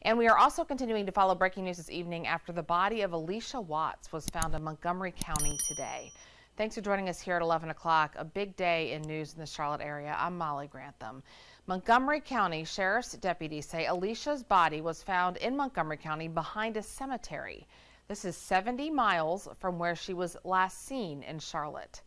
And we are also continuing to follow breaking news this evening after the body of Allisha Watts was found in Montgomery County today. Thanks for joining us here at 11 o'clock. A big day in news in the Charlotte area. I'm Molly Grantham. Montgomery County Sheriff's deputies say Allisha's body was found in Montgomery County behind a cemetery. This is 70 miles from where she was last seen in Charlotte.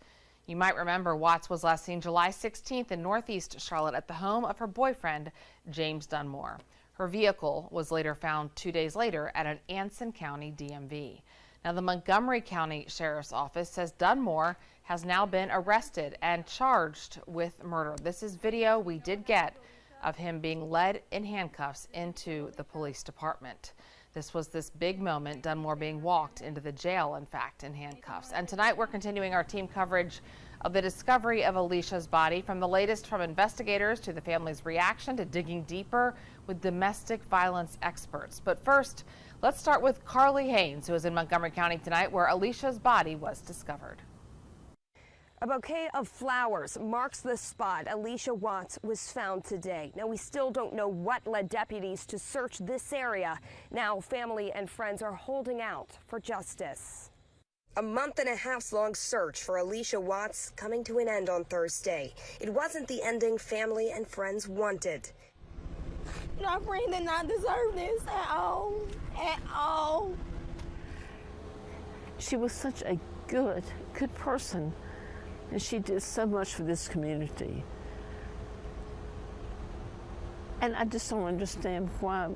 You might remember Watts was last seen July 16th in northeast Charlotte at the home of her boyfriend, James Dunmore. Her vehicle was later found 2 days later at an Anson County DMV. Now, the Montgomery County Sheriff's Office says Dunmore has now been arrested and charged with murder. This is video we did get of him being led in handcuffs into the police department. This was this big moment, Dunmore being walked into the jail, in fact, in handcuffs. And tonight we're continuing our team coverage of the discovery of Allisha's body, from the latest from investigators to the family's reaction to digging deeper with domestic violence experts. But first, let's start with Carly Haynes, who is in Montgomery County tonight, where Allisha's body was discovered. A bouquet of flowers marks the spot Allisha Watts was found today. Now, we still don't know what led deputies to search this area. Now, family and friends are holding out for justice. A month-and-a-half-long search for Allisha Watts coming to an end on Thursday. It wasn't the ending family and friends wanted. My friend did not deserve this at all, at all. She was such a good person. And she did so much for this community. And I just don't understand why.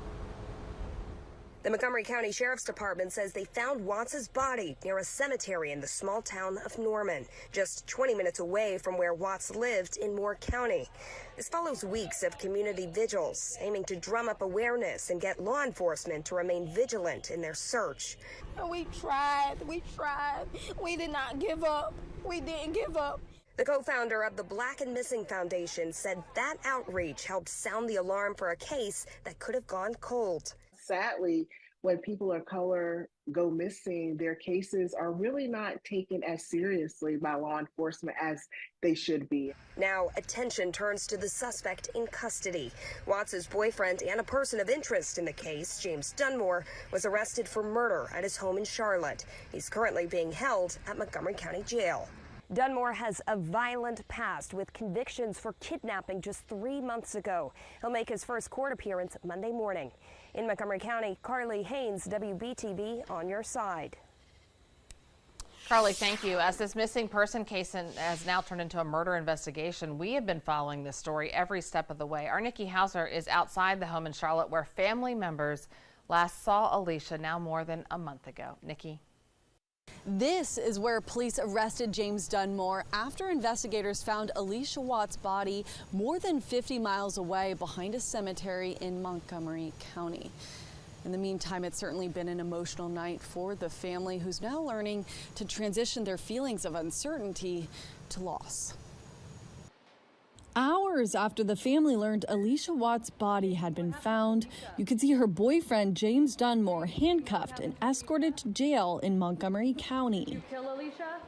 The Montgomery County Sheriff's Department says they found Watts' body near a cemetery in the small town of Norman, just 20 minutes away from where Watts lived in Moore County. This follows weeks of community vigils aiming to drum up awareness and get law enforcement to remain vigilant in their search. We tried. We did not give up. We didn't give up. The co-founder of the Black and Missing Foundation said that outreach helped sound the alarm for a case that could have gone cold. Sadly, when people of color go missing, their cases are really not taken as seriously by law enforcement as they should be. Now, attention turns to the suspect in custody. Watts' boyfriend and a person of interest in the case, James Dunmore, was arrested for murder at his home in Charlotte. He's currently being held at Montgomery County Jail. Dunmore has a violent past with convictions for kidnapping just 3 months ago. He'll make his first court appearance Monday morning. In Montgomery County, Carly Haynes, WBTV, on your side. Carly, thank you. As this missing person case has now turned into a murder investigation, we have been following this story every step of the way. Our Nikki Hauser is outside the home in Charlotte where family members last saw Allisha now more than a month ago. Nikki. This is where police arrested James Dunmore after investigators found Allisha Watts' body more than 50 miles away behind a cemetery in Montgomery County. In the meantime, it's certainly been an emotional night for the family, who's now learning to transition their feelings of uncertainty to loss. Hours after the family learned Allisha Watts' body had been found, you could see her boyfriend, James Dunmore, handcuffed and escorted to jail in Montgomery County.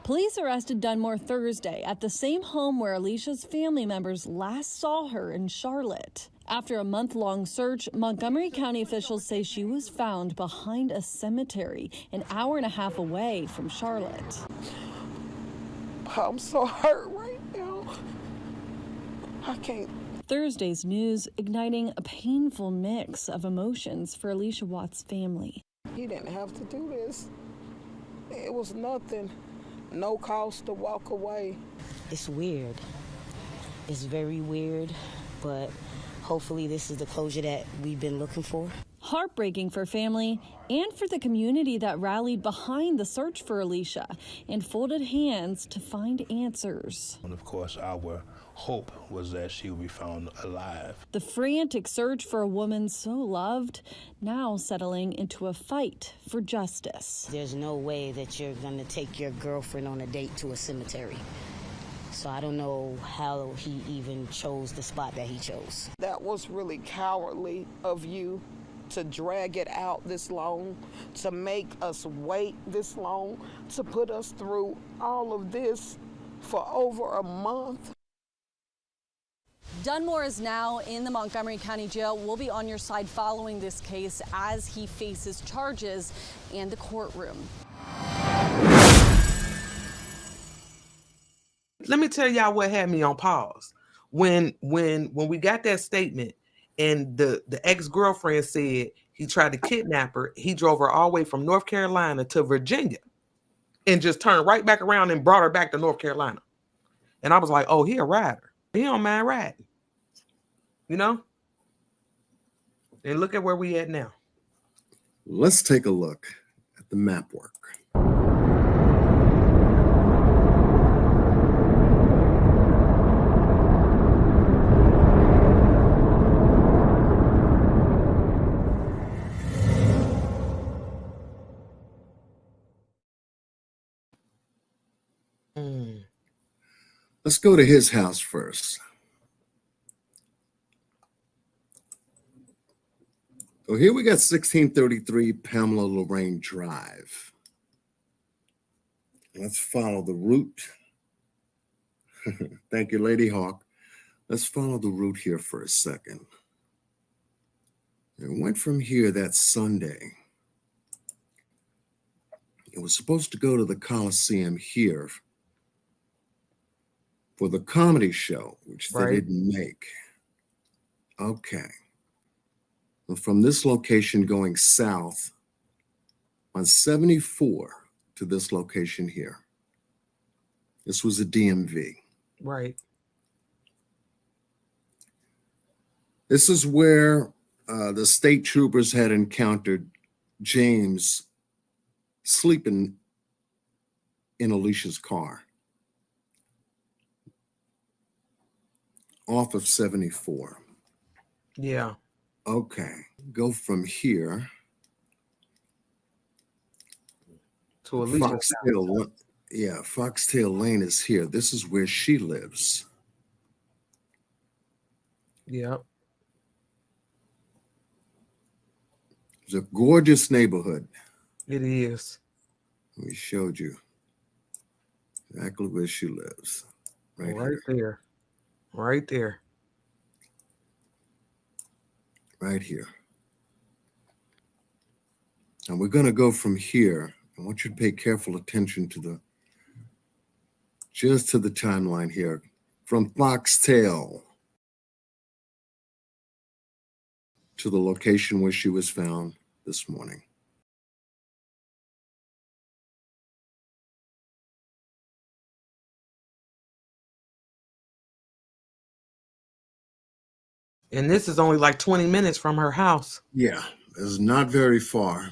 Police arrested Dunmore Thursday at the same home where Allisha's family members last saw her in Charlotte. After a month-long search, Montgomery County officials say she was found behind a cemetery an hour and a half away from Charlotte. I'm so hurt right now. I can't. Thursday's news igniting a painful mix of emotions for Allisha Watts' family. He didn't have to do this. It was nothing. No cost to walk away. It's weird. It's very weird, but hopefully this is the closure that we've been looking for. Heartbreaking for family and for the community that rallied behind the search for Allisha and folded hands to find answers. And of course, our hope was that she would be found alive. The frantic search for a woman so loved now settling into a fight for justice. There's no way that you're going to take your girlfriend on a date to a cemetery. So I don't know how he even chose the spot that he chose. That was really cowardly of you to drag it out this long, to make us wait this long, to put us through all of this for over a month. Dunmore is now in the Montgomery County Jail. We'll be on your side following this case as he faces charges in the courtroom. Let me tell y'all what had me on pause. When we got that statement and the ex-girlfriend said he tried to kidnap her, he drove her all the way from North Carolina to Virginia and just turned right back around and brought her back to North Carolina. And I was like, oh, he a rider. He don't mind riding. You know? And look at where we at now. Let's take a look at the map work. Let's go to his house first. So here we got 1633 Pamela Lorraine Drive. Let's follow the route. Thank you, Lady Hawk. Let's follow the route here for a second. It went from here that Sunday. It was supposed to go to the Coliseum here for the comedy show, which they didn't make. Okay. Well, from this location going south on 74 to this location here. This was a DMV. Right. This is where the state troopers had encountered James sleeping in Allisha's car off of 74. Yeah. Okay. Go from here to Allisha's house. Yeah, Foxtail Lane is here. This is where she lives. Yep. It's a gorgeous neighborhood. It is. We showed you exactly where she lives. Right there. Right there. Right here. And we're going to go from here. I want you to pay careful attention to just to the timeline here. From Foxtail to the location where she was found this morning. And this is only like 20 minutes from her house. Yeah, it's not very far.